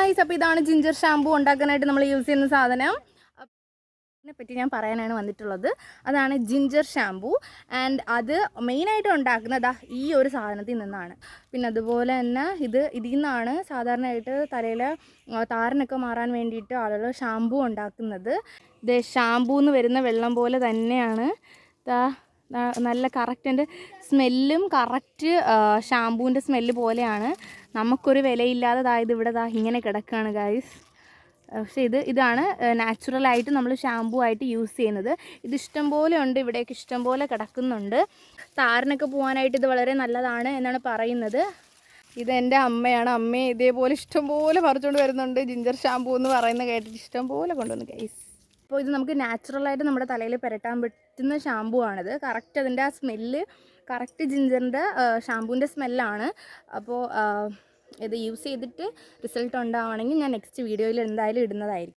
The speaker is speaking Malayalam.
ഗൈസ്, അപ്പോൾ ഇതാണ് ജിഞ്ചർ ഷാമ്പൂ ഉണ്ടാക്കാനായിട്ട് നമ്മൾ യൂസ് ചെയ്യുന്ന സാധനം. ഇതിനെപ്പറ്റി ഞാൻ പറയാനാണ് വന്നിട്ടുള്ളത്. അതാണ് ജിഞ്ചർ ഷാമ്പൂ. ആൻഡ് അത് മെയിനായിട്ട് ഉണ്ടാക്കുന്നത് ഈ ഒരു സാധനത്തിൽ നിന്നാണ്. പിന്നെ അതുപോലെ തന്നെ ഇതിൽ നിന്നാണ് സാധാരണയായിട്ട് തലയിൽ താരനൊക്കെ മാറാൻ വേണ്ടിയിട്ട് ആളുകൾ ഷാമ്പൂ ഉണ്ടാക്കുന്നത്. ഇത് ഷാമ്പൂന്ന് വരുന്ന വെള്ളം പോലെ തന്നെയാണ്. നല്ല കറക്റ്റ് എൻ്റെ സ്മെല്ലും കറക്റ്റ് ഷാമ്പൂവിൻ്റെ സ്മെല്ല് പോലെയാണ്. നമുക്കൊരു വിലയില്ലാതെ ഇവിടെ ഇങ്ങനെ കിടക്കുകയാണ് ഗൈസ്. പക്ഷേ ഇതാണ് നാച്ചുറലായിട്ട് നമ്മൾ ഷാമ്പൂ ആയിട്ട് യൂസ് ചെയ്യുന്നത്. ഇത് ഇഷ്ടംപോലെ ഉണ്ട്, ഇവിടേക്ക് ഇഷ്ടംപോലെ കിടക്കുന്നുണ്ട്. താരനൊക്കെ പോകാനായിട്ട് ഇത് വളരെ നല്ലതാണ് എന്നാണ് പറയുന്നത്. ഇതെൻ്റെ അമ്മയാണ്. അമ്മയെ ഇതേപോലെ ഇഷ്ടംപോലെ പറിച്ചുകൊണ്ട് വരുന്നുണ്ട്. ജിഞ്ചർ ഷാമ്പൂ എന്ന് പറയുന്നത് കേട്ടിട്ട് ഇഷ്ടംപോലെ കൊണ്ടുവന്നു ഗൈസ്. അപ്പോൾ ഇത് നമുക്ക് നാച്ചുറലായിട്ട് നമ്മുടെ തലയിൽ പുരട്ടാൻ പറ്റുന്ന ഷാമ്പൂ ആണിത്. കറക്റ്റ് അതിൻ്റെ ആ സ്മെല്ല് കറക്റ്റ് ജിഞ്ചറിൻ്റെ ഷാമ്പൂവിൻ്റെ സ്മെല്ലാണ്. അപ്പോൾ ഇത് യൂസ് ചെയ്തിട്ട് റിസൾട്ട് ഉണ്ടാവുകയാണെങ്കിൽ ഞാൻ നെക്സ്റ്റ് വീഡിയോയിൽ എന്തായാലും ഇടുന്നതായിരിക്കും.